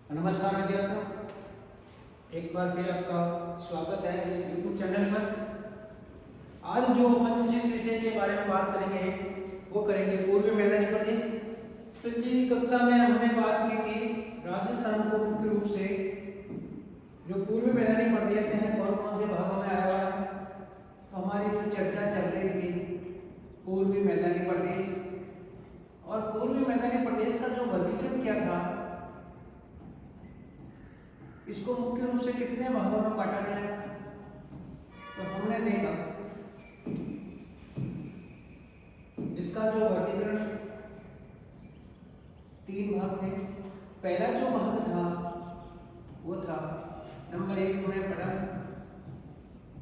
नमस्कार विद्यार्थियों, एक बार फिर आपका स्वागत है इस YouTube चैनल पर। आज जो अपन जिस विषय के बारे में बात करेंगे वो करेंगे पूर्वी मैदानी प्रदेश। पिछली कक्षा में हमने बात की थी राजस्थान को मुख्य रूप से जो पूर्वी मैदानी प्रदेश हैं कौन कौन से भागों में आया हुआ है। तो हमारी जो चर्चा चल रही थी पूर्वी मैदानी प्रदेश, और पूर्वी मैदानी प्रदेश का जो वर्गीकरण क्या था, इसको मुख्य रूप से कितने भागों में बांटा गया। तो हमने देखा इसका जो वर्गीकरण 3 भाग थे। पहला जो भाग था वो था नंबर 1 हमने पढ़ा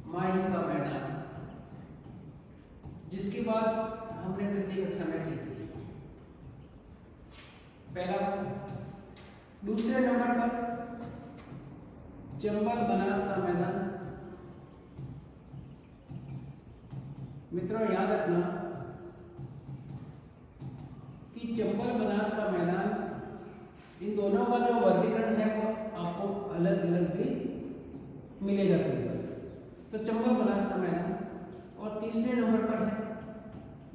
माही का मैदान, जिसकी बात हमने पिछली कक्षा में की थी। पहला भाग। दूसरे नंबर पर चंबल बनास का मैदान। मित्रों याद रखना कि चंबल बनास का मैदान, इन दोनों का जो वर्गीकरण है वो आपको अलग अलग भी मिलेगा कहीं पर। तो चंबल बनास का मैदान, और तीसरे नंबर पर है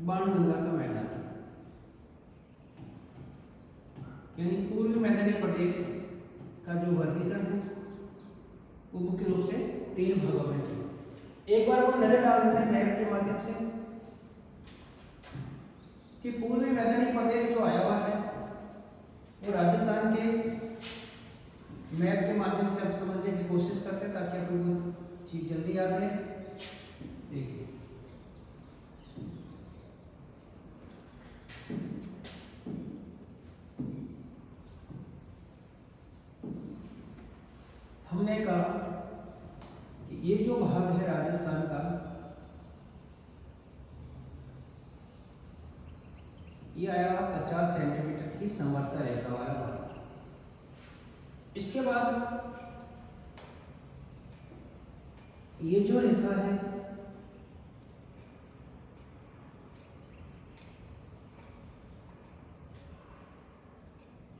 बाणगंगा का मैदान। यानी पूर्वी मैदानी प्रदेश का जो वर्गीकरण है वो मुख्य रूप से 3 भागों में है। एक बार वो नजर डाल देते हैं मैप के माध्यम से कि पूर्वी मैदानी प्रदेश जो आया हुआ है वो राजस्थान के मैप के माध्यम से हम समझने की कोशिश करते हैं ताकि अपन को चीज जल्दी याद रहे। देखिए हमने कहा कि ये जो भाग है राजस्थान का, ये आया 50 सेंटीमीटर की समवर्षा रेखा वाला भाग। इसके बाद ये जो रेखा है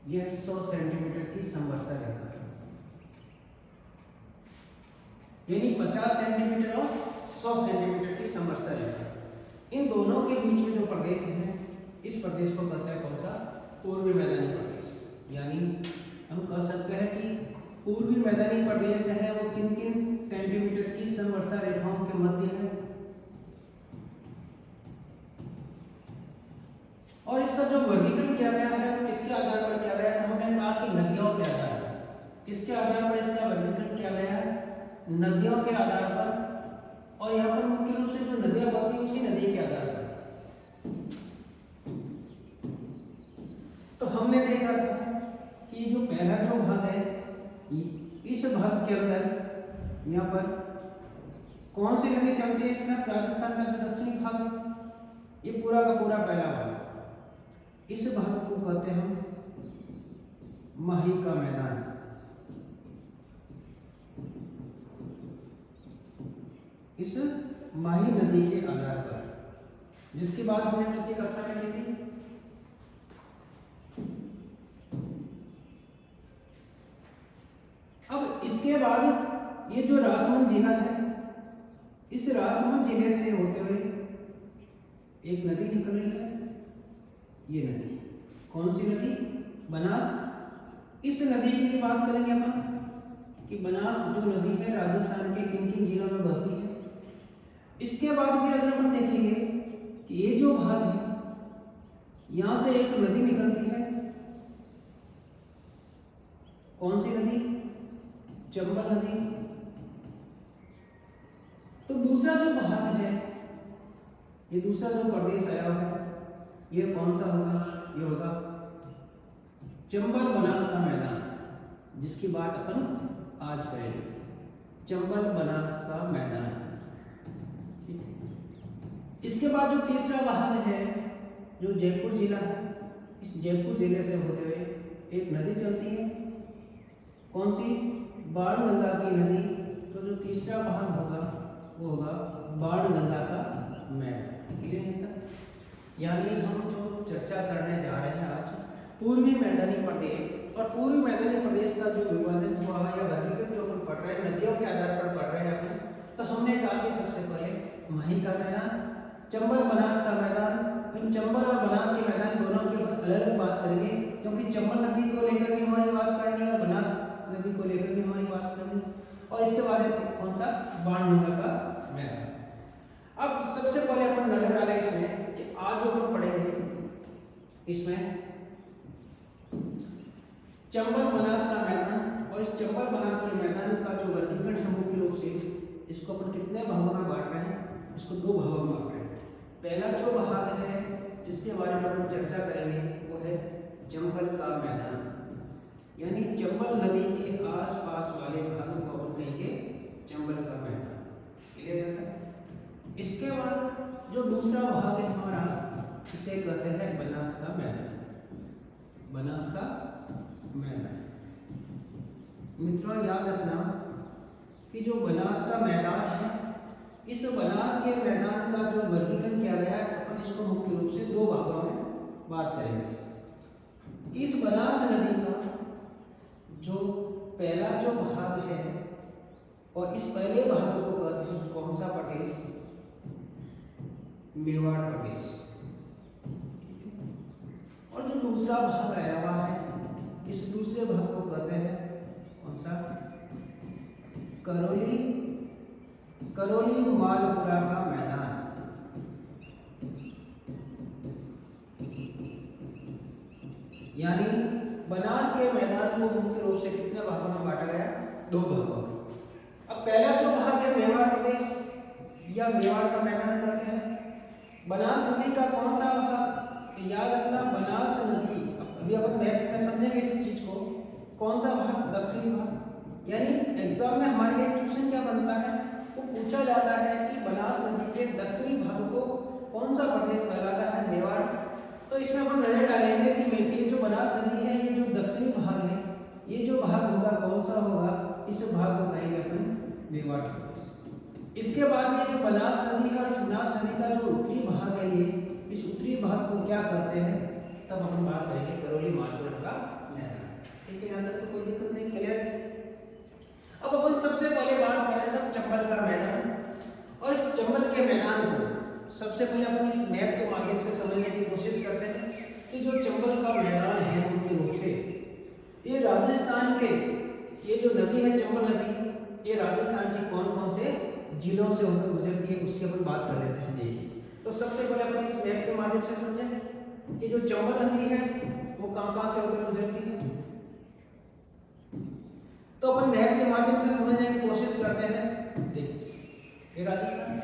यह 100 सेंटीमीटर की समवर्षा रेखा है। यानी 50 सेंटीमीटर और 100 सेंटीमीटर की समवर्षा रेखा। इन दोनों के बीच में जो प्रदेश है इस प्रदेश को कहते हैं कौन सा? पूर्वी मैदानी प्रदेश। यानी हम कह सकते हैं कि पूर्वी मैदानी प्रदेश है वो किन किन सेंटीमीटर की समवर्षा रेखाओं के मध्य है। और इसका जो वर्गीकरण किया गया है वो किसके आधार पर किया गया था? हमने कहा कि नदियों के आधार पर। किसके आधार पर इसका वर्गीकरण किया गया है? नदियों के आधार पर। और यहाँ पर मुख्य रूप से जो नदियां बहती है उसी नदी के आधार पर। तो हमने देखा था कि जो पहला जो भाग है इस भाग के अंदर यहाँ पर कौन सी नदी चलती है? इसमें राजस्थान का जो दक्षिणी भाग है ये पूरा का पूरा पहला भाग, इस भाग को कहते हैं माही का मैदान। इस माही नदी के आधार पर, जिसकी बात हमने पिछली कक्षा में की थी। अब इसके बाद ये जो राजसमंद जिला है, इस राजसमंद जिले से होते हुए एक नदी निकल रही है। ये नदी कौन सी नदी? बनास। इस नदी की भी बात करेंगे अपन कि बनास जो नदी है राजस्थान के किन किन जिलों में बहती है। इसके बाद फिर अगर अपन देखेंगे कि ये जो भाग है यहां से एक नदी निकलती है। कौन सी नदी? चंबल नदी। तो दूसरा जो भाग है, ये दूसरा जो प्रदेश आया हुआ है ये कौन सा होगा? ये होगा चंबल बनास का मैदान, जिसकी बात अपन आज करेंगे। चंबल बनास का मैदान। इसके बाद जो तीसरा भाग है जो जयपुर जिला है, इस जयपुर जिले से होते हुए एक नदी चलती है। कौन सी? बाणगंगा की नदी। तो जो तीसरा भाग होगा वो होगा बाणगंगा का मैदान। क्लियर है? यानी हम जो चर्चा करने जा रहे हैं आज पूर्वी मैदानी प्रदेश, और पूर्वी मैदानी प्रदेश का जो विभाजन हुआ या वर्गीकरण जो अपन पढ़ रहे हैं नदियों के आधार पर पढ़ रहे हैं अपन, तो हमने कहा कि सबसे पहले मही का मैदान, चंबल बनास का मैदान। इन चंबल और बनास के मैदान दोनों की अपन अलग अलग बात करेंगे, क्योंकि चंबल नदी को लेकर भी हमारी बात करनी है और बनास नदी को लेकर भी हमारी बात करनी है। और इसके बाद कौन सा बाणगंगा का मैदान। अब सबसे पहले अपन नजर डालें इसमें कि आज जो अपन पढ़ेंगे इसमें चंबल बनास का मैदान, और इस चंबल बनास के मैदान का जो वर्गीकरण है मुख्य रूप से इसको अपन कितने भागों में बांट रहे हैं, इसको दो भागों में बांट रहे हैं। पहला जो भाग है जिसके बारे में अपन चर्चा करेंगे वो है चंबल का मैदान, यानी चंबल नदी के आसपास वाले भाग को अपन कहेंगे चंबल का मैदान। क्लियर है? इसके बाद जो दूसरा भाग है हमारा इसे कहते हैं बनास का मैदान। बनास का मैदान मित्रों याद रखना कि जो बनास का मैदान है, इस बनास के मैदान का जो वर्गीकरण किया गया है अपन इसको मुख्य रूप से दो भागों में बात करेंगे। इस बनास नदी का जो पहला जो भाग है, और इस पहले भाग को कहते हैं कौन सा प्रदेश, मेवाड़ प्रदेश। और जो दूसरा भाग आया हुआ है इस दूसरे भाग को कहते हैं कौन सा, करौली मालपुरा का मैदान। यानी बनास के मैदान को मुख्य रूप से कितने भागों में बांटा गया, दो भागों में। अब पहला जो भाग है मेवाड़ प्रदेश या मेवाड़ का मैदान कहते हैं। बनास नदी का कौन सा भाग, याद रखना बनास नदी, अभी अपन मैप में समझेंगे इस चीज को, कौन सा भाग, दक्षिणी भाग। यानी एग्जाम में हमारे लिए क्वेश्चन क्या बनता है, वो पूछा जाता है कि बनास नदी के दक्षिणी भाग को कौन सा प्रदेश कहलाता है, मेवाड़। तो इसमें अपन नजर डालेंगे कि ये जो बनास नदी है, ये जो दक्षिणी भाग है, ये जो भाग होगा कौन सा होगा, इस भाग को कहेंगे अपन मेवाड़ प्रदेश। इसके बाद में जो बनास नदी है और इस बनास नदी का जो उत्तरी भाग है, ये इस उत्तरी भाग को क्या कहते हैं, तब हम बात करेंगे करौली मालपुरा का मैदान। ठीक है, यहाँ तक तो कोई दिक्कत नहीं, क्लियर। अब अपन सबसे पहले बात करें सब चंबल का मैदान, और इस चंबल के मैदान को सबसे पहले अपन इस मैप के माध्यम से समझने की कोशिश करते हैं कि जो चंबल का मैदान है मुख्य रूप से ये राजस्थान के, ये जो नदी है चंबल नदी, ये राजस्थान के कौन कौन से जिलों से होकर गुजरती है उसकी अपन बात कर लेते हैं। देखिए, तो सबसे पहले अपन इस मैप के माध्यम से समझें कि जो चंबल नदी है वो कहां से होकर गुजरती है। तो अपन मैप के माध्यम से समझने की कोशिश करते हैं। देखिए, ये राजस्थान है,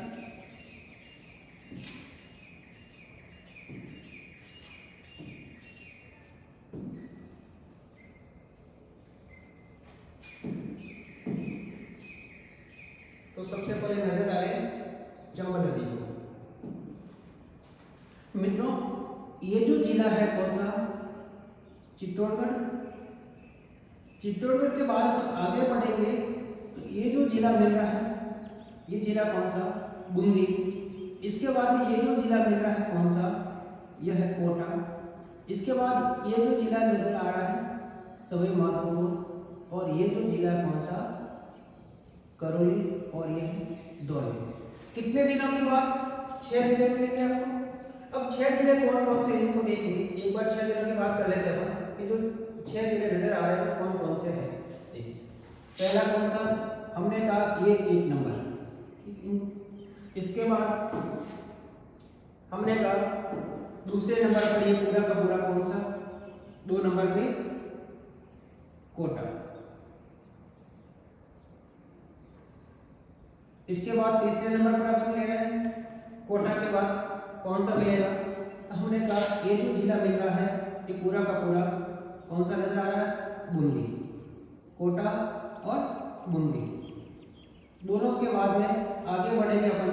तो सबसे पहले नजर डालें चंबल नदी को। मित्रों, ये जो जिला है कौन सा, चित्तौड़गढ़। चित्तौड़गढ़ के बाद हम आगे बढ़ेंगे तो ये जो जिला मिल रहा है, ये जिला कौन सा, बूंदी। इसके बाद में ये जो जिला मिल रहा है कौन सा, यह है कोटा। इसके बाद ये जो जिला नजर आ रहा है सवाई माधोपुर, और ये जो जिला कौन सा, करौली, और ये है धौलपुर। कितने जिलों की बात, 6 जिले मिलेंगे आपको। अब 6 जिले कौन कौन से, इनको देखिए एक बार 6 जिलों की बात कर लेते हैं अपन कि जो 6 जिले नजर आ रहे हैं कौन कौन से हैं। देखिए, पहला कौन सा, हमने कहा ये 1 नंबर। इसके बाद हमने कहा दूसरे नंबर पर ये पूरा का पूरा कौन सा, 2 नंबर पे कोटा। इसके बाद तीसरे नंबर पर अपन ले रहे हैं, कोटा के बाद कौन सा मिलेगा, तो हमने कहा ये जो जिला मिल रहा है ये पूरा का पूरा कौन सा नजर आ रहा है, बूंदी। कोटा और बूंदी दोनों के बाद में आगे बढ़ेंगे अपन,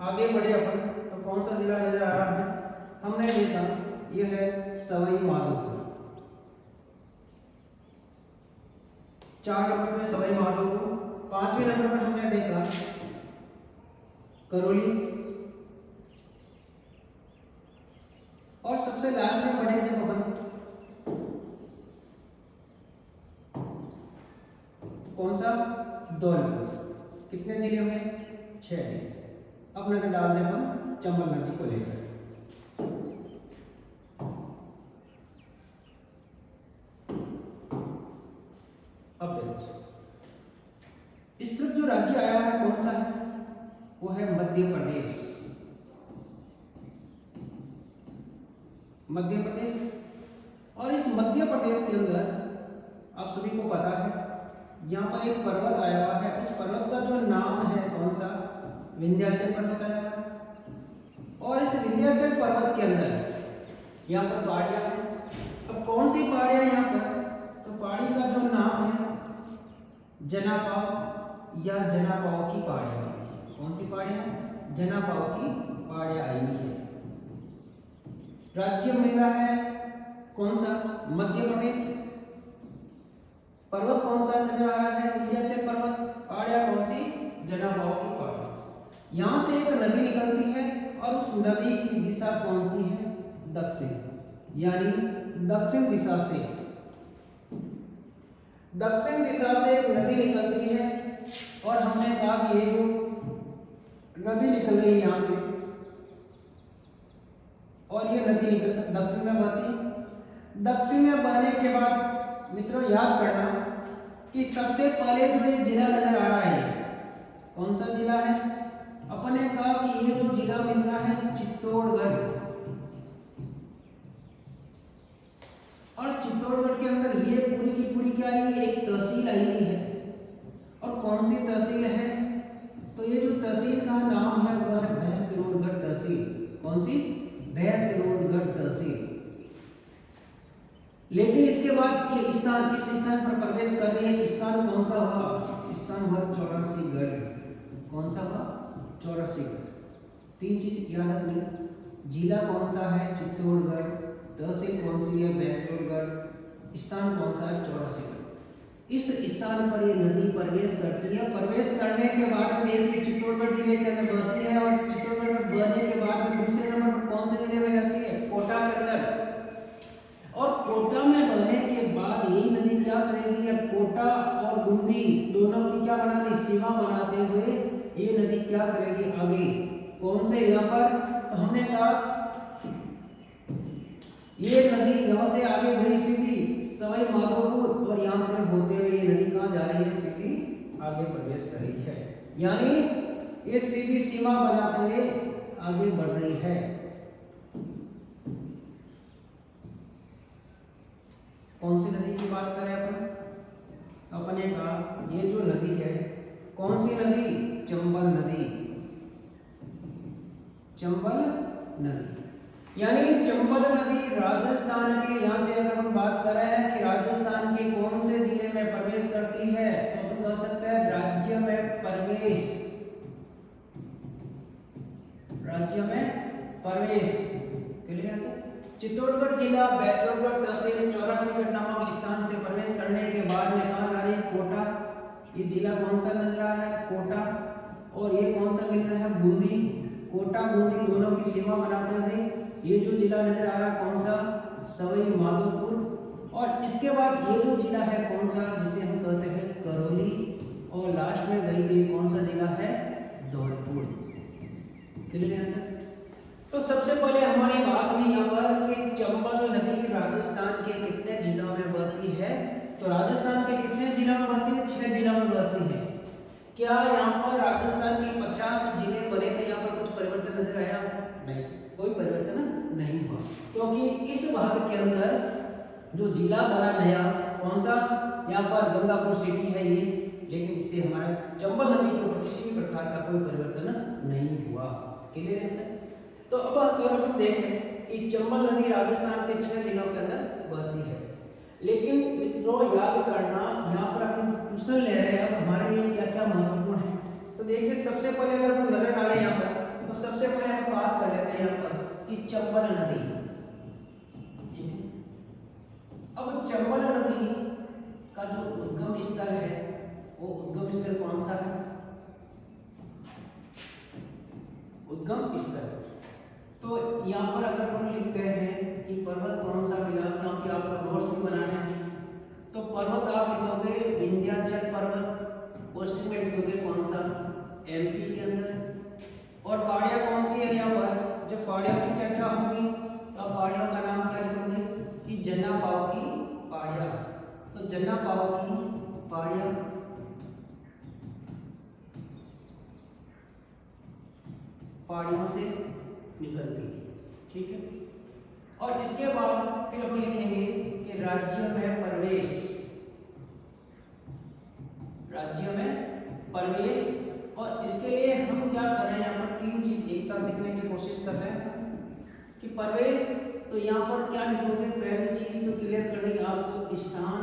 आगे बढ़े अपन तो कौन सा जिला नजर आ रहा है, हमने देखा यह है सवाई माधोपुर। 4 नंबर पे सवाई माधोपुर। 5वें नंबर पर हमने देखा करौली। और सबसे लास्ट में बढ़े जब अपन कौन सा, धौलपुर। कितने जिले हुए, 6 जिले। अब नजर डाल दें अपन चंबल नदी को लेकर। अब देखो इस तरफ जो राज्य आया है कौन सा है, वो है मध्य प्रदेश। मध्य प्रदेश। और इस मध्य प्रदेश के अंदर आप सभी को पता है यहाँ पर एक पर्वत आया हुआ है। इस पर्वत का जो नाम है कौन सा, विंध्याचल पर्वत आया हुआ है। और इस विंध्याचल पर्वत के अंदर यहाँ पर पहाड़ियां हैं। अब कौन सी पहाड़ियां यहाँ पर, तो पहाड़ी का जो नाम है जनापाव या जनापाव की पहाड़ियां। कौन सी पहाड़ियां, जनापाव की पहाड़ियां आई हुई है। राज्य मिल रहा है कौन सा, मध्य प्रदेश। पर्वत कौन सा नजर आ रहा है, विंध्याचल पर्वत। पहाड़ियां कौन सी, जनापाव की पहाड़ियां। यहां से एक नदी निकलती है और उस नदी की दिशा कौन सी है, दक्षिण। यानी दक्षिण दिशा से, दक्षिण दिशा से एक नदी निकलती है। और हमने कहा कि ये जो नदी निकल रही है यहां से, और ये नदी निकल दक्षिण में बहती है। दक्षिण में बहने के बाद मित्रों याद करना कि सबसे पहले जो ये जिला नजर आ रहा है, कौन सा जिला है, अपन ने कहा कि ये जो जिला मिल रहा है चित्तौड़गढ़। और चित्तौड़गढ़ के अंदर ये पूरी की पूरी क्या आई हुई, एक तहसील आई हुई है। और कौन सी तहसील है, तो ये जो तहसील का नाम है वो है भैंसरोडगढ़ तहसील। कौन सी, भैंसरोडगढ़ तहसील। लेकिन इसके बाद ये स्थान, इस स्थान पर प्रवेश कर रही है। स्थान कौन सा हुआ, स्थान हुआ चौरासीगढ़। कौन सा हुआ, चौरासीगढ़। 3 चीज याद रखनी, जिला कौन सा है, चित्तौड़गढ़। तहसील कौन सी है, भैंसरोडगढ़। स्थान कौन सा है, चौरासीगढ़। इस स्थान पर ये नदी प्रवेश करती है। प्रवेश करने के बाद में देखिए चित्तौड़गढ़ जिले के अंदर बहती है। और चित्तौड़गढ़ में बहने के बाद में दूसरे नंबर पर कौन से जिले में जाती है, कोटा के अंदर। और कोटा में बहने के बाद यही नदी क्या करेगी, अब कोटा और बूंदी दोनों की क्या बना दी, सीमा बनाते हुए ये नदी क्या करेगी आगे, कौन से यहाँ पर, तो हमने कहा ये नदी यहाँ से आगे गई सीधी सवाई माधोपुर। और यहाँ से होते हुए ये नदी कहाँ जा रही है, सीधी आगे प्रवेश कर रही है। यानी ये सीधी सीमा बनाते हुए आगे बढ़ रही है। कौन सी नदी की बात करें अपन, अपन ने कहा ये जो नदी है कौन सी नदी, चंबल नदी। चंबल नदी यानी चंबल नदी राजस्थान के, यहां से अगर हम बात कर रहे हैं कि राजस्थान के कौन से जिले में प्रवेश करती है, तो अपन कह सकते हैं राज्य में प्रवेश, राज्य में प्रवेश। क्लियर है। चित्तौड़गढ़ जिला भैंसरोडगढ़ तहसील चौरासीगढ़ नामक स्थान से प्रवेश करने के बाद में कहा जा रही है, कोटा। ये जिला कौन सा नजर आ रहा है, कोटा। और ये कौन सा मिल रहा है, बूंदी। कोटा बूंदी दोनों की सीमा बनाते हुए ये जो जिला नजर आ रहा है कौन सा, सवाई माधोपुर। और इसके बाद ये जो जिला है कौन सा, जिसे हम कहते हैं करौली। और लास्ट में गई ये कौन सा जिला है, धौलपुर। क्लियर है। तो सबसे पहले हमारी बात हुई यहाँ पर कि चंबल नदी राजस्थान के कितने जिलों में बहती है, तो राजस्थान के कितने जिलों में बहती है, 6 जिलों में बहती है। क्या यहाँ पर राजस्थान के 50 जिले बने थे, यहाँ पर कुछ परिवर्तन नजर आया, नहीं, कोई परिवर्तन नहीं हुआ। क्योंकि इस भाग के अंदर जो जिला बना नया कौन सा, यहाँ पर गंगापुर सिटी है ये, लेकिन इससे हमारे चंबल नदी के ऊपर किसी भी प्रकार का कोई परिवर्तन नहीं हुआ। क्लियर है। तो अब अगर हम देखें कि चंबल नदी राजस्थान के 6 जिलों के अंदर बहती है। लेकिन मित्रों याद करना, यहाँ पर अपन क्वेश्चन ले रहे हैं, अब हमारे लिए क्या क्या महत्वपूर्ण है। तो देखिए सबसे पहले अगर हम नजर डालें यहाँ पर, तो सबसे पहले हम बात कर लेते हैं यहाँ पर कि चंबल नदी। अब चंबल नदी का जो उद्गम स्थल है वो उद्गम स्थल कौन सा है, उद्गम स्थल तो यहाँ पर अगर हम लिखते हैं कि पर्वत कौन सा मिला, क्योंकि आपका नोट्स भी बनाना है, तो पर्वत आप लिखोगे विंध्याचल पर्वत, पोस्टिंग में लिख दोगे कौन सा, एमपी के अंदर। और पहाड़ियाँ कौन सी है यहाँ पर, जब पहाड़ियों की चर्चा होगी तो आप पहाड़ियों का नाम क्या लिखोगे कि जन्ना पाव की पहाड़ियाँ। तो जन्ना पाव की पहाड़ियाँ, पहाड़ियों से निकलती है, ठीक है। और इसके बाद फिर अपन लिखेंगे कि राज्य में प्रवेश, राज्य में प्रवेश। और इसके लिए हम क्या कर रहे हैं, यहाँ पर तीन चीज एक साथ लिखने की कोशिश कर रहे हैं कि प्रवेश। तो यहाँ पर क्या लिखोगे, पहली चीज तो क्लियर करनी आपको, स्थान,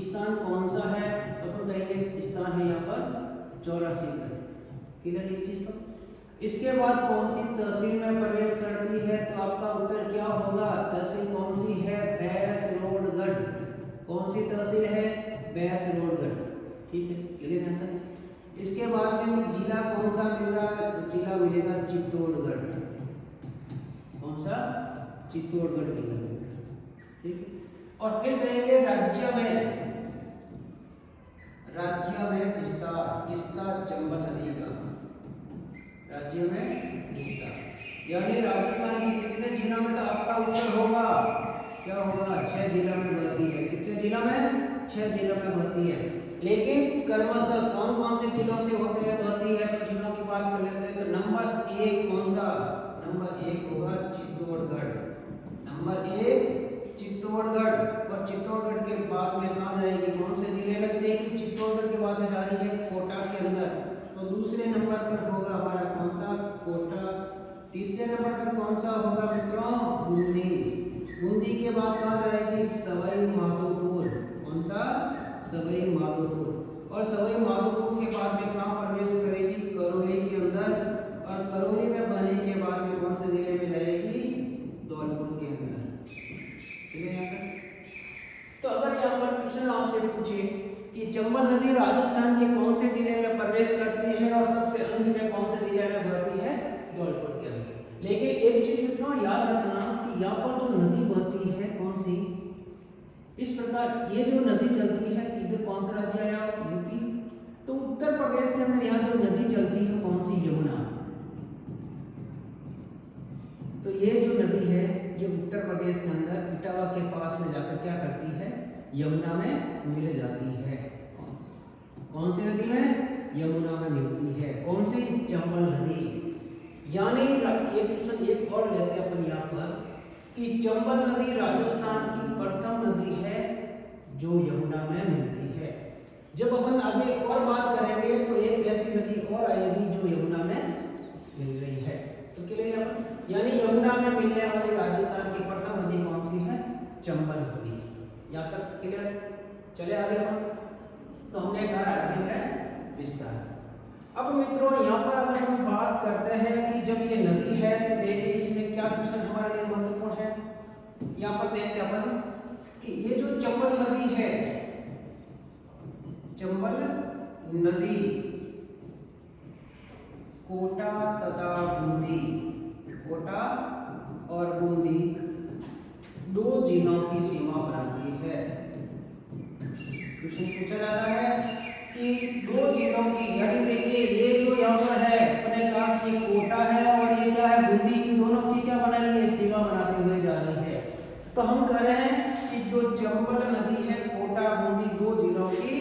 स्थान कौन सा है, तो अपन कहेंगे स्थान है यहाँ पर 84, क्लियर एक चीज। तो इसके बाद कौन सी तहसील में प्रवेश करती है, तो आपका उत्तर क्या होगा, तहसील कौन सी है, बैसलोडगढ़। कौन सी तहसील है, बैसलोडगढ़, ठीक है, क्लियर है। इसके बाद में जिला कौन सा मिल रहा है, तो जिला मिलेगा चित्तौड़गढ़, कौन सा, चित्तौड़गढ़ जिला, ठीक है। और फिर कहेंगे राज्य में, राज्य में विस्तार किसका, चंबल नदी का, राज्य में विस्तार, यानी राजस्थान के कितने जिलों में, तो आपका उत्तर होगा क्या होगा, 6 जिलों में भर्ती है। कितने जिलों में, 6 जिलों में भर्ती है। लेकिन क्रमशः कौन कौन से जिलों से होते हैं भर्ती है, तो जिलों की बात कर लेते हैं। तो नंबर 1 कौन सा, नंबर 1 होगा चित्तौड़गढ़, नंबर 1 चित्तौड़गढ़। और चित्तौड़गढ़ के बाद में कहाँ जाएगी, कौन से जिले में, तो देखिए चित्तौड़गढ़ के बाद में जा रही है कोटा के अंदर, तो दूसरे नंबर पर होगा हमारा कौन सा, कोटा। तीसरे नंबर पर कौन सा होगा मित्रों, बूंदी। बूंदी के बाद कहाँ जाएगी, सवाई माधोपुर, कौन सा, सवाई माधोपुर। और सवाई माधोपुर के बाद में कहाँ प्रवेश करेगी, करौली के अंदर। और करौली में बने के बाद में कौन से जिले में जाएगी, धौलपुर के अंदर, ठीक है। तो अगर यहाँ पर क्वेश्चन आपसे पूछे कि चंबल नदी राजस्थान के कौन से जिले में प्रवेश करती है और सबसे अंत में कौन से जिले में बहती है, धौलपुर के अंदर। लेकिन एक चीज मित्रों याद रखना कि यहाँ पर जो नदी बहती है कौन सी, इस प्रकार ये जो नदी चलती है, इधर कौन सा राज्य आया, यूपी। तो उत्तर प्रदेश के अंदर यहाँ जो नदी चलती है कौन सी, यमुना। तो ये जो नदी है ये उत्तर प्रदेश के अंदर इटावा के पास में जाकर क्या करती है, यमुना में मिल जाती है। कौन सी नदी में, यमुना में मिलती है, कौन सी, चंबल नदी। यानी एक क्वेश्चन एक और लेते हैं अपन यहाँ पर कि चंबल नदी राजस्थान की प्रथम नदी है जो यमुना में मिलती है। जब अपन आगे और बात करेंगे तो एक ऐसी नदी और आएगी जो यमुना में मिल रही है, तो क्लियर है। यानी यमुना में मिलने वाली राजस्थान की प्रथम नदी कौन सी है, चंबल नदी। यहाँ तक क्लियर, चले आगे हम। तो हमने कहा राज्य में विस्तार। अब मित्रों यहाँ पर अगर हम बात करते हैं कि जब ये नदी है तो देखिए इसमें क्या क्वेश्चन हमारे लिए महत्वपूर्ण है। यहाँ पर देखते हैं अपन कि ये जो चंबल नदी है, चंबल नदी कोटा तथा बूंदी, कोटा और बूंदी 2 जिलों की सीमा बनाती है। क्वेश्चन पूछा जाता है कि 2 जिलों की, यानी देखिए ये जो यहाँ पर है अपने कहा कि ये कोटा है और ये क्या है, बूंदी, इन दोनों की क्या बना रही है, सीमा बनाते हुए जा रही है। तो हम कह रहे हैं कि जो चंबल नदी है कोटा बूंदी 2 जिलों की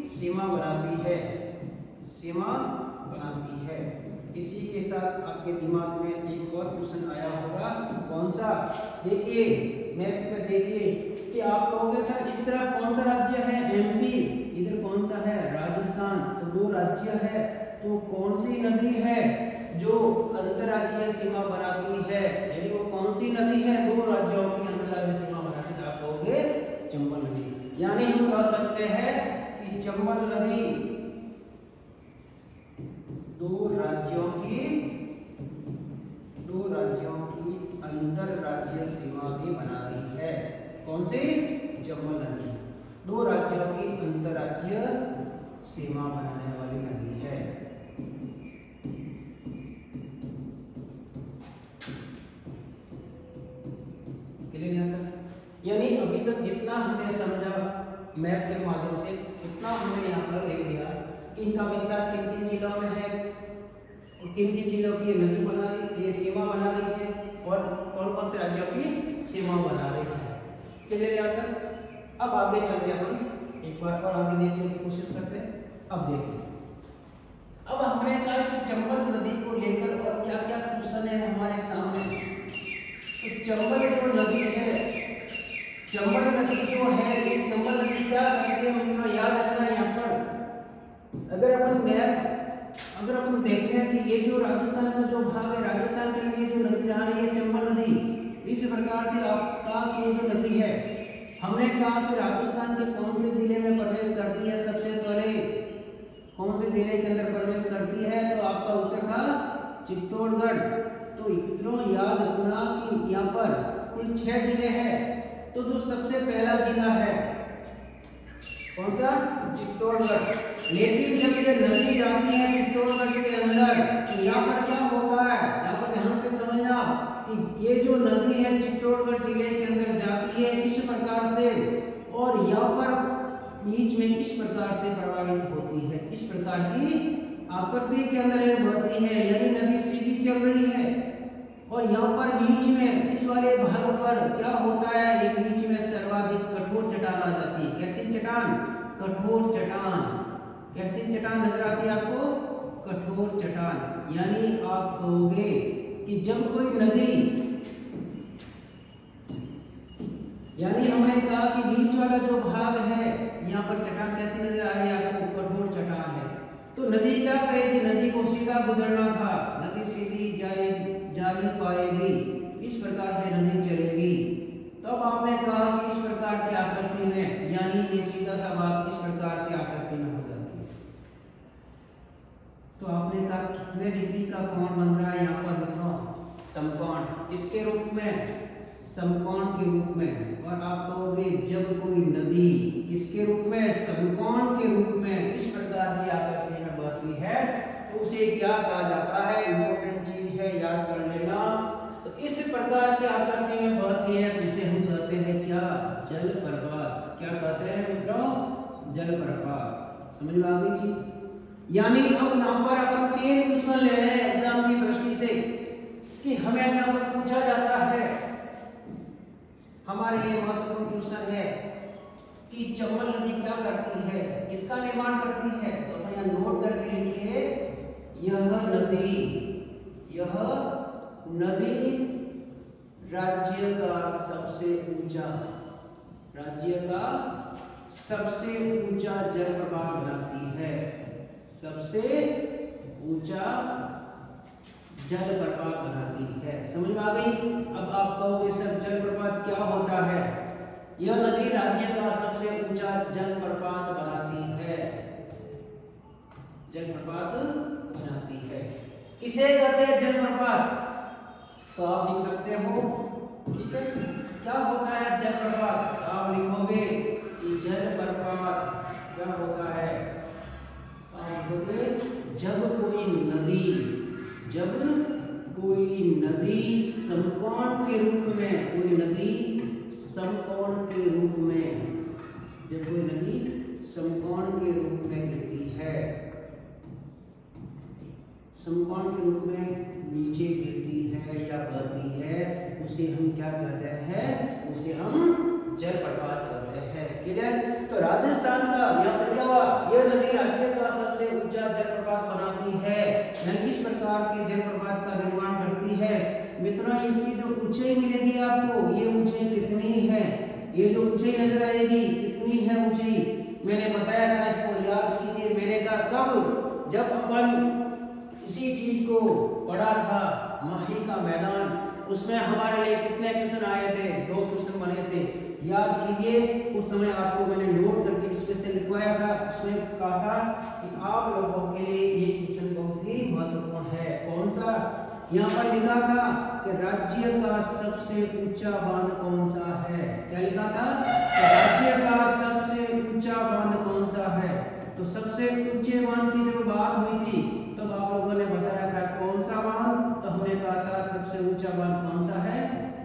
सीमा बनाती है, सीमा बनाती है। इसी के साथ आपके दिमाग में एक और क्वेश्चन आया होगा, कौन सा, देखिए मैप में देखिए कि आप कहोगे सर इस तरफ कौन सा राज्य है, एमपी, इधर कौन सा है, राजस्थान, तो 2 राज्य है, तो कौन सी नदी है जो अंतरराज्यीय सीमा बनाती है, यानी वो कौन सी नदी है 2 राज्यों की अंतरराज्यीय सीमा बनाती है, आप कहोगे चंबल नदी। यानी हम कह सकते हैं कि चंबल नदी 2 राज्यों की अंतरराज्यीय सीमा भी बनाती है। कौन सी, चंबल नदी 2 राज्यों की अंतरराज्यीय सीमा बनाने वाली नदी है। यानी अभी तक जितना हमने समझा मैप के माध्यम से उतना हमने यहाँ पर लिख दिया कि इनका विस्तार किन किन जिलों में है और किन किन जिलों की नदी बना रही, ये सीमा बना रही है और कौन कौन से राज्यों की सीमा बना रही है। क्लियर यहाँ तक? अब आगे चलते अपन एक बार और आगे देखने की कोशिश करते हैं। अब देखिए, अब हमने कहा इस चंबल नदी को लेकर और क्या क्या क्वेश्चन है हमारे सामने। तो चंबल जो नदी है, चंबल नदी जो है, ये चंबल नदी क्या करती है मित्रों, याद रखना यहाँ पर। अगर अपन देखें कि ये जो राजस्थान का जो भाग है, राजस्थान के लिए जो नदी जा रही है चंबल नदी, इस प्रकार से आपका कि ये जो नदी है, हमने कहा कि राजस्थान के कौन से जिले में प्रवेश करती है, सबसे पहले कौन से जिले के अंदर प्रवेश करती है, तो आपका उत्तर था चित्तौड़गढ़। तो मित्रों याद रखना कि यहाँ पर कुल 6 जिले हैं, तो जो सबसे पहला जिला है कौन सा, चित्तौड़गढ़। लेकिन जब ये नदी जाती है चित्तौड़गढ़ के अंदर, तो यहाँ पर क्या होता है, यहाँ पर ध्यान से समझना कि ये जो नदी है चित्तौड़गढ़ जिले के अंदर जाती है इस प्रकार से, और यहाँ पर बीच में इस प्रकार से प्रवाहित होती है, इस प्रकार की आकृति के अंदर ये बहती है, यानी नदी सीधी चल रही है। और यहाँ पर बीच में इस वाले भाग पर क्या होता है, ये बीच में सर्वाधिक कठोर चट्टान आ जाती है। कैसी चट्टान, कठोर चट्टान। कैसी चट्टान नजर आती है आपको, कठोर चट्टान। यानी आप कहोगे कि जब कोई नदी, यानी हमने कहा कि बीच वाला जो भाग है यहाँ पर चट्टान कैसी नजर आ रही है आपको, कठोर चट्टान है। तो नदी क्या करेगी, नदी को सीधा गुजरना था, नदी सीधी जा नहीं पाएगी, इस प्रकार से नदी चलेगी। तब आपने कहा कि इस प्रकार की आकृति में, यानी ये सीधा सा भाग इस प्रकार की आकृति में हो जाती है। तो आपने कहा कितने डिग्री का कोण बन रहा है यहाँ पर मित्रों, समकोण, किसके रूप में, समकोण के रूप में। और आप कहोगे जब कोई नदी किसके रूप में, समकोण के रूप में इस प्रकार की आकृति में बहती है, तो उसे क्या कहा जाता है, इंपॉर्टेंट चीज है, याद कर लेना। तो इस प्रकार की आकृति में बहती है तो इसे हम कहते हैं क्या, जल प्रपात। क्या कहते हैं मित्रों, जल प्रपात। समझ में आ गई चीज। यानी अब यहाँ पर अपन 3 क्वेश्चन ले रहे हैं एग्जाम की दृष्टि से, कि हमें यहाँ पर पूछा जाता है, हमारे लिए महत्वपूर्ण क्वेश्चन है कि चंबल नदी क्या करती है, किसका निर्माण करती है। तो अपन यहाँ नोट करके लिखिए, यह नदी राज्य का सबसे ऊंचा जलप्रपात बनाती है, सबसे ऊंचा जलप्रपात बनाती है। समझ में आ गई। अब आप कहोगे सर जलप्रपात क्या होता है, यह नदी राज्य का सबसे ऊंचा जलप्रपात बनाती है, जलप्रपात बनाती है। किसे कहते हैं जलप्रपात, तो आप लिख सकते हो, ठीक है। क्या होता है जलप्रपात, आप लिखोगे कि जलप्रपात क्या होता है, आप लिखोगे जब कोई नदी समकोण के रूप में, जब कोई नदी समकोण के रूप में गिरती है, समकोण के रूप में नीचे गिरती है या बहती है, उसे हम क्या कहते हैं, उसे हम जलप्रपात कहते हैं। क्लियर। तो राजस्थान का यहाँ पर क्या हुआ, यह नदी राज्य का सबसे ऊंचा जलप्रपात बनाती है, यानी इस प्रकार के जलप्रपात का निर्माण करती है। मित्रों इसकी जो ऊंचाई मिलेगी आपको, ये ऊंचाई कितनी है, ये जो ऊंचाई नजर आएगी कितनी है ऊंचाई, मैंने बताया था, इसको याद कीजिए। मैंने कहा कब, जब अपन इसी चीज को पढ़ा था, माही का मैदान, उसमें हमारे लिए कितने क्वेश्चन आए थे, 2 क्वेश्चन बने थे, याद कीजिए। उस समय आपको मैंने नोट करके इसमें से लिखवाया था, उसमें कहा था कि आप लोगों के लिए ये क्वेश्चन बहुत ही महत्वपूर्ण है। कौन सा, यहाँ पर लिखा था कि राज्य का सबसे ऊंचा बांध कौन सा है, क्या लिखा था, राज्य का सबसे ऊंचा बांध कौन सा है। तो सबसे ऊंचे बांध की जब बात हुई थी तब आप लोगों ने बताया था कौन सा बांध, तो हमने कहा था सबसे ऊंचा बांध कौन सा है,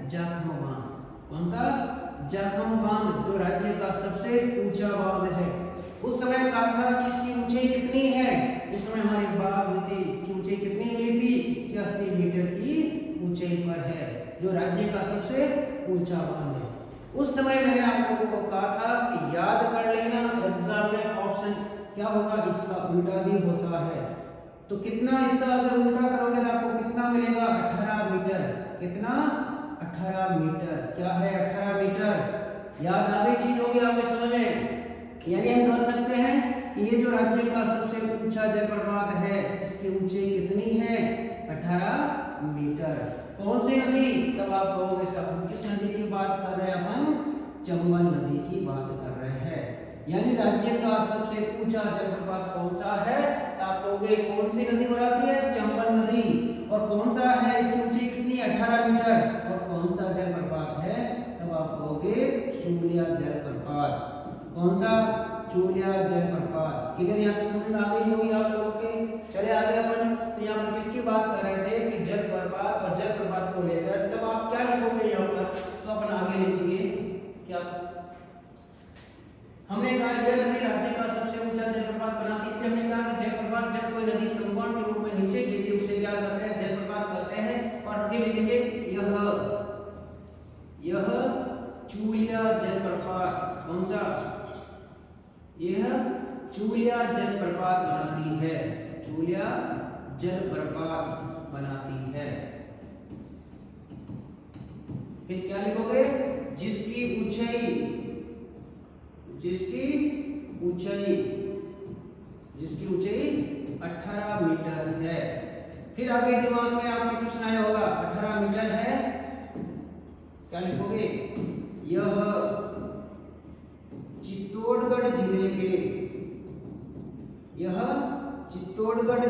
जाखू बांध। कौन सा, जाखम बांध जो राज्य का सबसे ऊंचा बांध है, उस समय कहा था कि इसकी ऊंचाई कितनी है। उस समय हमारी बात हुई थी, इसकी ऊंचाई कितनी मिली थी, 81 मीटर की ऊंचाई पर है, जो राज्य का सबसे ऊंचा बांध है। उस समय मैंने आप लोगों को कहा था कि याद कर लेना, एग्जाम में ऑप्शन क्या होगा, इसका उल्टा भी होता है। तो कितना इसका अगर उल्टा करोगे तो आपको कितना मिलेगा, 18 मीटर। कितना, 18 मीटर। क्या है 18 मीटर, याद आ गई चीज होगी आपके समझ में। यानी हम कह सकते हैं कि ये जो राज्य का सबसे ऊंचा जलप्रपात है, इसकी ऊंचाई कितनी है, 18 मीटर। कौन सी नदी, तब आप कहोगे साहब हम किस नदी की बात कर रहे हैं, अपन चंबल नदी की बात कर रहे हैं। यानी राज्य का सबसे ऊंचा जलप्रपात कौन सा है, आप कहोगे कौन सी नदी बनाती है, चंबल नदी। और कौन सा है, इसकी ऊंचाई कितनी है, 18 मीटर। और कौन सा जलप्रपात है, तब आप कहोगे चूलिया जलप्रपात। कौन सा, चूलिया जलप्रपात। क्लियर, यहाँ तक समझ में आ गई होगी आप लोगों के। चले आगे अपन, तो यहाँ पर किसकी बात कर रहे थे कि जलप्रपात और जलप्रपात को लेकर, तब आप क्या लिखोगे यहाँ पर, तो अपन आगे लिखेंगे क्या, हमने कहा यह नदी राज्य का सबसे ऊंचा जलप्रपात बनाती है। फिर हमने कहा कि जलप्रपात जब कोई नदी समकोण के रूप में नीचे गिरती है उसे क्या कहते हैं, जलप्रपात कहते हैं। और फिर लिखेंगे यह चूलिया जलप्रपात। कौन सा, यह चूलिया जलप्रपात बनाती है, चूलिया जलप्रपात बनाती है। फिर क्या लिखोगे, जिसकी ऊंचाई 18 मीटर है। फिर आगे दिमाग में आपके क्वेश्चन आया होगा, 18 मीटर है, क्या लिखोगे, यह चित्तौड़गढ़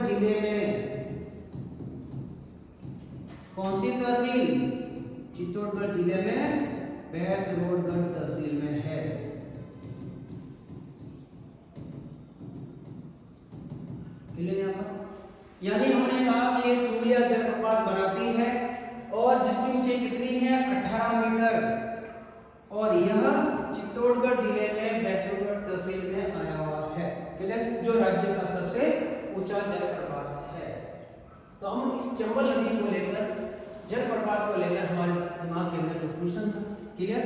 जिले में कौन सी तहसील, चित्तौड़गढ़ जिले में भैंसरोडगढ़ तहसील में है। यानी हमने कहा कि ये चूलिया जलप्रपात बनाती है और जिसकी ऊंचाई कितनी है, 18 मीटर। और यह चित्तौड़गढ़ जिले में भैंसरोडगढ़ तहसील में आया हुआ है। क्लियर, जो राज्य का सबसे ऊंचा जलप्रपात है। तो हम इस चंबल नदी को लेकर, जलप्रपात को लेकर हमारे दिमाग के अंदर क्वेश्चन था। क्लियर,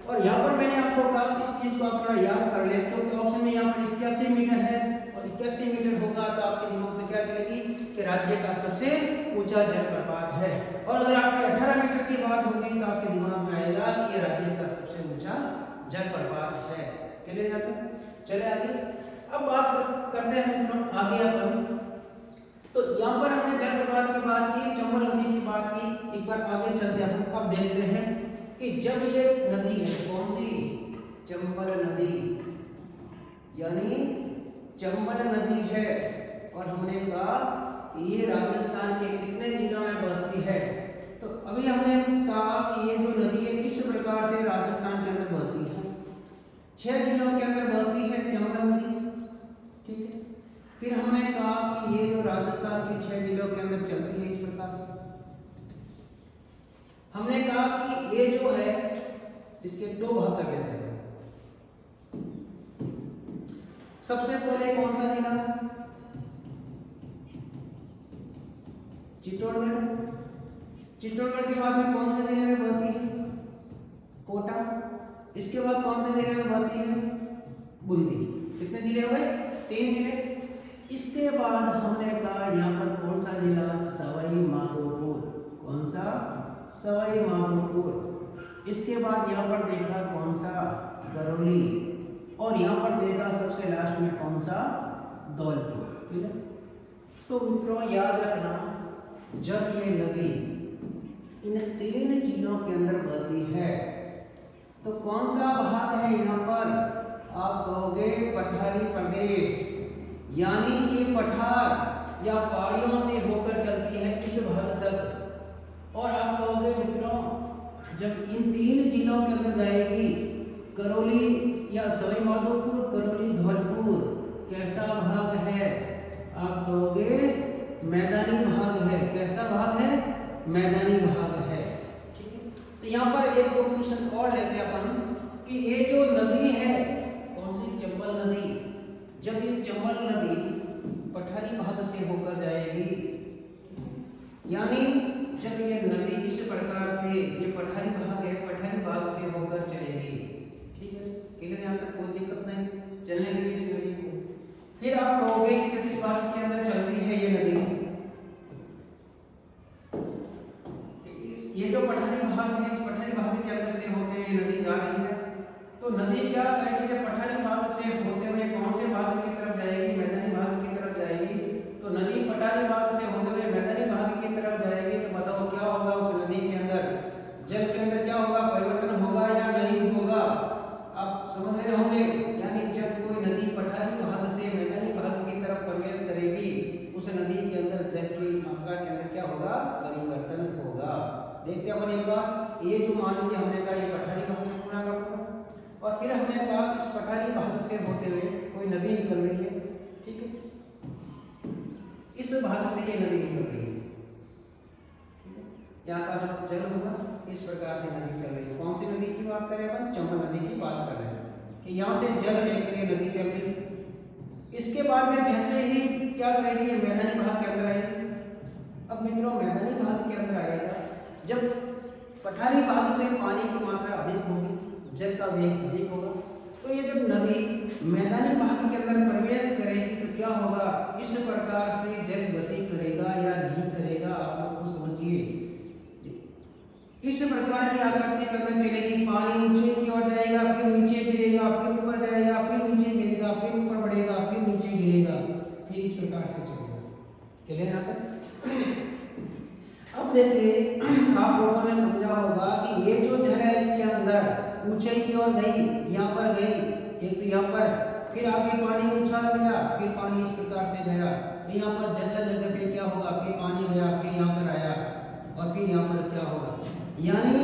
और यहाँ पर मैंने आपको कहा इस चीज को आप थोड़ा याद कर ले, क्योंकि ऑप्शन में यहाँ पर 81 मीटर है और 81 मीटर होगा तो आपके दिमाग में क्या चलेगी कि राज्य का सबसे ऊंचा जलप्रपात है। और अगर आपके 18 मीटर की बात होगी तो आपके दिमाग में आएगा कि ये राज्य का सबसे ऊंचा जलप्रपात है। क्लियर यहाँ तक, चले आगे। अब बात करते हैं मित्रों आगे अपन, तो यहाँ पर हमने जलप्रपात की बात की, चंबल नदी की बात की। एक बार आगे चलते हैं, अब देखते हैं कि जब ये नदी है, कौन सी, चंबल नदी, यानी चंबल नदी है, और हमने कहा कि ये राजस्थान के कितने जिलों में बहती है। तो अभी हमने कहा कि ये जो नदी है इस प्रकार से राजस्थान के अंदर बहती है, 6 जिलों के अंदर बहती है चंबल नदी। ठीक है, फिर हमने कहा कि ये जो राजस्थान के 6 जिलों के अंदर चलती है इस प्रकार से। हमने कहा कि ये जो है इसके 2 भाग कर देते हैं। सबसे पहले कौन सा जिला, चित्तौड़गढ़। चित्तौड़गढ़ के बाद में कौन से जिले में बहती है, कोटा। इसके बाद कौन से जिले में बहती है, बूंदी। कितने जिले हुए, 3 जिले। इसके बाद हमने कहा यहाँ पर कौन सा जिला, सवाई माधोपुर। कौन सा, सवाई माधोपुर। इसके बाद यहाँ पर देखा कौन सा, करौली। और यहाँ पर देखा सबसे लास्ट में कौन सा, धौलपुर। ठीक है, तो मित्रों याद रखना, जब ये नदी इन 3 जिलों के अंदर बहती है तो कौन सा भाग है यहाँ पर, आप कहोगे पठारी प्रदेश, यानी ये पठार या पहाड़ियों से होकर चलती है इस भाग तक। और आप कहोगे मित्रों जब इन 3 जिलों के अंदर जाएगी, करौली या सवाई माधोपुर, करौली, धौलपुर, कैसा भाग है, आप कहोगे मैदानी भाग है। कैसा भाग है, मैदानी भाग है। ठीक है, तो यहाँ पर 1-2 क्वेश्चन और लेते हैं अपन कि ये जो नदी है, कौन सी, चंबल नदी, जब ये चंबल नदी पठारी भाग से होकर जाएगी, यानी जब ये नदी इस प्रकार से, ये पठारी भाग है, पठारी भाग से होकर चलेगी, ठीक है, क्लियर, यहाँ तक कोई दिक्कत नहीं, चलने के लिए इस नदी को। फिर आप कहोगे कि जब इस भाग के अंदर चलती है ये नदी, ये जो पठारी भाग है, इस पठारी भाग के अंदर से होते हुए नदी जा रही है, तो नदी क्या करेगी, जब पठारी भाग से होते हुए कौन से भाग की तरफ जाएगी, मैदानी भाग की तरफ जाएगी, तो नदी पठारी भाग से होते हुए मैदानी भाग की तरफ जाएगी, तो बताओ क्या होगा उस नदी के अंदर, जल के अंदर क्या होगा, परिवर्तन होगा या नहीं होगा, आप समझ रहे होंगे, यानी जब कोई नदी पठारी भाग से मैदानी भाग की तरफ प्रवेश करेगी, उस नदी के अंदर जल की मात्रा के अंदर क्या होगा, परिवर्तन होगा। देखते अपन एक बार, ये जो मान लीजिए हमने कहा ये पठारी भाग में पूरा रखो, और फिर हमने कहा इस पठारी भाग से होते हुए कोई नदी निकल रही है, ठीक है, इस भाग से ये नदी निकल रही है, यहाँ का जो जल होगा इस प्रकार से नदी चल रही है, कौन सी नदी की बात कर रहे हैं अपन, चंबल नदी की बात कर रहे हैं, कि यहाँ से जल लेकर ये नदी चल रही है। इसके बाद में जैसे ही क्या करेगी, ये मैदानी भाग के अंदर आएगी। अब मित्रों मैदानी भाग के अंदर आएगा, जब पठारी भाग से पानी की मात्रा अधिक होगी, जल का वेग अधिक होगा, तो ये जब नदी मैदानी भाग के अंदर प्रवेश करेगी तो क्या होगा, इस प्रकार से जल गति करेगा या नहीं करेगा, आप लोग को समझिए, इस प्रकार की आकृति के अंदर चलेगी, पानी नीचे की ओर जाएगा, फिर नीचे गिरेगा, फिर ऊपर जाएगा, फिर नीचे गिरेगा, फिर ऊपर बढ़ेगा, फिर नीचे गिरेगा, फिर इस प्रकार से चलेगा, क्लियर यहाँ तक। अब देखिए आप लोगों ने समझा होगा कि ये जो जल है इसके अंदर ऊंचाई की ओर गई, यहाँ पर गई, एक तो यहाँ पर, फिर आगे पानी उछाल गया, फिर पानी इस प्रकार से गया, फिर यहाँ पर जगह जगह पे क्या होगा, फिर पानी गया, फिर यहाँ पर आया, और फिर यहाँ पर क्या होगा, यानी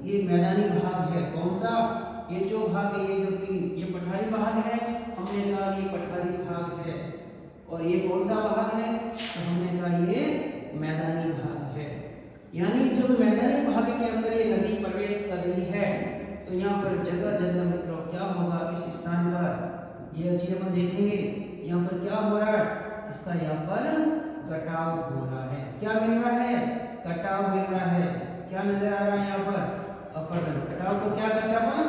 ये मैदानी भाग है, कौन सा, ये जो भाग है, ये जो तीन, ये पठारी भाग है, हमने कहा ये पठारी भाग है, और ये कौन सा भाग है, तो हमने कहा ये मैदानी भाग है। यानी जब मैदानी भाग के अंदर ये नदी प्रवेश कर रही है, तो यहाँ पर जगह जगह मित्रों क्या होगा, इस स्थान पर ये चीज अपन देखेंगे, यहाँ पर क्या हो रहा है, इसका यहाँ पर कटाव हो रहा है, क्या मिल रहा है, कटाव मिल रहा है, क्या नजर आ रहा है यहाँ पर, अपरदन, कटाव को क्या कहते हैं अपन,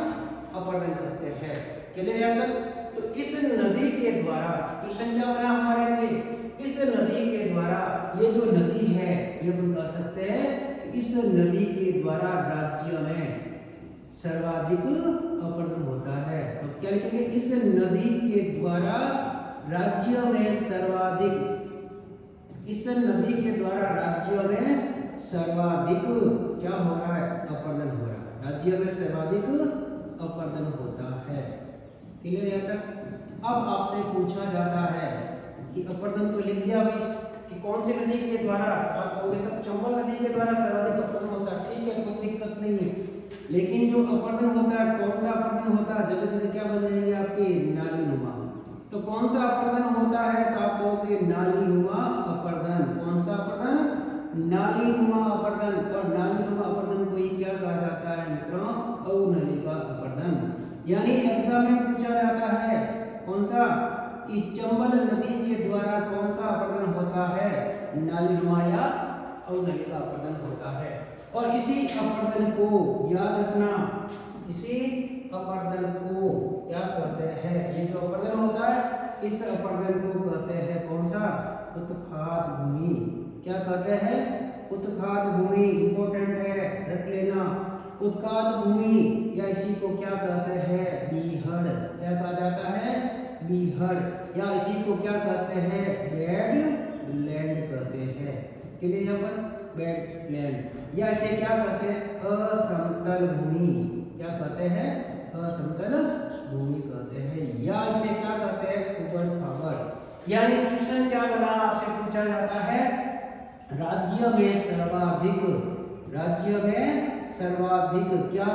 अपरदन कहते हैं, क्लियर यहाँ तक। तो इस नदी के द्वारा जो संख्या बना हमारे लिए, इस नदी के द्वारा, ये जो नदी है ये हम कह सकते हैं कि इस नदी के द्वारा राज्य में सर्वाधिक अपरदन होता है, तो क्या लिखेंगे, इस नदी के द्वारा राज्य में सर्वाधिक, इस नदी के द्वारा राज्य में सर्वाधिक क्या हो रहा है, अपरदन हो रहा है, राज्य में सर्वाधिक अपरदन होता है, क्लियर यहाँ तक। अब आपसे पूछा जाता है कि अपरदन तो लिख दिया भाई कि कौन सी नदी के द्वारा, आप कहोगे सब चंबल नदी के द्वारा सर्वाधिक अपरदन होता है, ठीक है, कोई दिक्कत नहीं है, लेकिन जो अपरदन होता है, कौन सा अपरदन होता है, जगह जगह क्या बन जाएंगे आपके, नालीनुमा, तो कौन सा अपरदन होता है, तो आप कहोगे नालीनुमा अपरदन, कौन सा अपरदन, नालीनुमा अपरदन, और नालीनुमा अपरदन को ही क्या कहा जाता है मित्रों, अवनलिका अपरदन। यानी एग्जाम में पूछा जाता है कौन सा, कि चंबल नदी के द्वारा कौन सा अपरदन होता है, नालीनुमा या अवनलिका अपरदन होता है, और इसी अपरदन को याद रखना, इसी अपरदन को क्या कहते हैं, ये जो अपरदन होता है इस अपरदन को कहते हैं कौन सा, उत्खात भूमि, क्या कहते हैं, उत्खात भूमि, इंपॉर्टेंट है, रख लेना, उत्खात भूमि, या इसी को क्या कहते हैं, बीहड़, क्या कहा जाता है, बीहड़, या इसी को क्या कहते हैं, बेड लैंड कहते हैं, क्लियर यहाँ पर, बेड लैंड, या इसे क्या कहते हैं, असमतल भूमि, क्या कहते हैं, असमतल भूमि कहते हैं, या इसे क्या कहते हैं, उबड़ खाबड़। यानी क्वेश्चन क्या बना, आपसे पूछा जाता है राज्य में सर्वाधिक, राज्य में सर्वाधिक क्या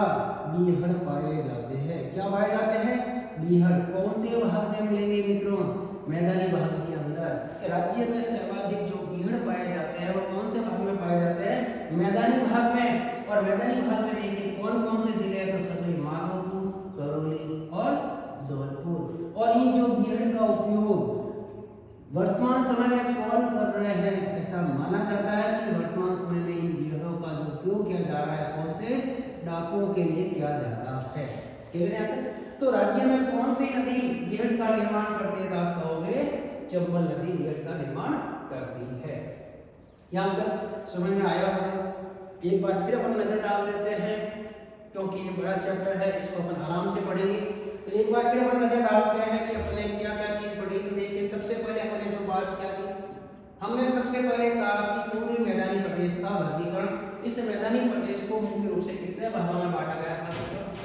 बीहड़ पाए जाते हैं, क्या पाए जाते हैं, बीहड़, कौन से भाग में मिलेंगे मित्रों, मैदानी भाग के अंदर। राज्य में सर्वाधिक जो बीहड़ पाए जाते हैं वो कौन से भाग में पाए जाते हैं, मैदानी भाग में, और मैदानी भाग में देखिए कौन कौन से जिले हैं, तो सभी माधोपुर, ऐसा माना जाता है कि वर्तमान समय में इन विहड़ों का जो उपयोग किया जा रहा है कौन से डाकुओं के लिए किया जाता है। क्लियर है यहाँ तक? तो राज्य में कौन सी नदी विहड़ का निर्माण करती है? तो आप कहोगे चंबल नदी विहड़ का निर्माण करती है। यहाँ तक समझ में आया होगा। एक बार फिर अपन नजर डाल देते हैं क्योंकि ये बड़ा चैप्टर है, इसको अपन आराम से पढ़ेंगे। तो एक बार फिर अपन नजर डालते हैं कि अपने क्या क्या चीज पढ़ी। तो देखिए सबसे पहले हमने जो बात क्या की, हमने सबसे पहले कहा कि पूर्वी मैदानी प्रदेश का वर्गीकरण। इस मैदानी प्रदेश को मुख्य रूप से कितने भागों में बांटा गया था?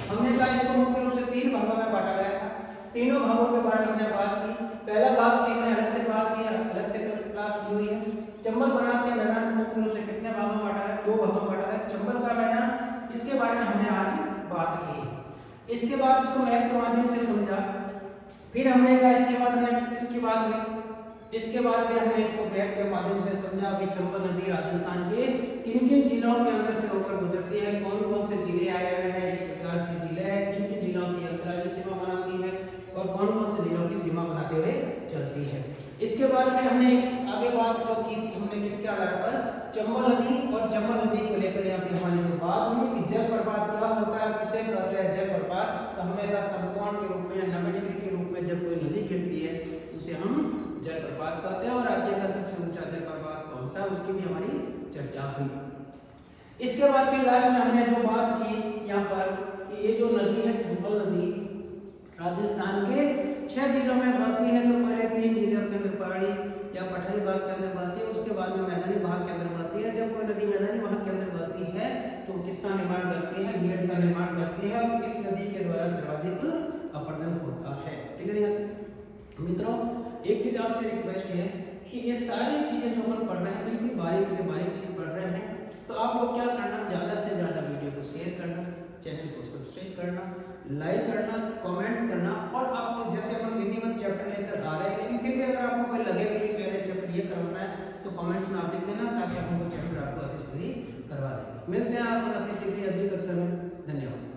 हमने कहा इसको मुख्य रूप से 3 भागों में बांटा गया था। तीनों भागों के बारे में हमने बात की। पहला भाग की हमने अलग से बात किया, अलग से क्लास दी हुई है। चंबल बनास के मैदान को मुख्य रूप से कितने भागों में बांटा है? 2 भागों में बांटा है। चंबल का मैदान, इसके बारे में हमने आज बात की। इसके बाद इसको मैप के माध्यम से समझा। फिर हमने कहा इसके बाद हमने इसकी बात हुई। इसके बाद फिर हमने इसको मैप के माध्यम से समझा कि चंबल नदी राजस्थान के किन-किन जिलों के अंदर से होकर गुजरती है, कौन-कौन से जिले आए हुए हैं, इस प्रकार के जिले हैं, किन-किन जिलों की अंतर्राज्यीय सीमा बनाती है और कौन-कौन से जिलों की सीमा बनाते हुए चलती है। इसके बाद फिर हमने इस आगे बात जो की थी हमने किसके आधार पर? चंबल नदी और चंबल नदी को लेकर यहाँ पे हमारी जो बात हुई कि जलप्रपात क्या होता है, किसे कहते हैं जलप्रपात। तो हमने कहा समकोण के रूप में या 90 डिग्री के रूप में जब कोई नदी गिरती है उसे हम जलप्रपात कहते हैं। और राज्य का सबसे ऊंचा जलप्रपात कौन सा, उसकी भी हमारी चर्चा हुई। इसके बाद फिर लास्ट में हमने जो बात की यहाँ पर कि ये जो नदी है चंबल नदी राजस्थान के 6 जिलों में बहती है। तो पहले 3 जिलों के अंदर पहाड़ी या पठारी भाग के अंदर बहती है, उसके बाद में मैदानी भाग के अंदर बहती है। जब कोई नदी मैदानी भाग के अंदर बहती है तो किसका निर्माण करती है? विहड़ का निर्माण करती है। और किस नदी के द्वारा सर्वाधिक अपरदन होता है? ठीक है मित्रों, एक चीज आपसे रिक्वेस्ट है कि ये सारी चीजें जो हम पढ़ रहे हैं बिल्कुल बारीक से बारीक चीज पढ़ रहे हैं। तो आप लोग क्या करना, ज्यादा से ज्यादा वीडियो को शेयर करना, चैनल को सब्सक्राइब करना, लाइक करना, कमेंट्स करना। और आप जैसे अपन विधिवत चैप्टर लेकर आ रहे हैं, लेकिन फिर भी अगर आपको कोई लगे कि पहले चैप्टर ये करवाना है तो कमेंट्स में आप लिख देना ताकि हम वो चैप्टर आपको अति शीघ्र करवा देंगे। मिलते हैं आप अति शीघ्र अगली कक्षा में। धन्यवाद।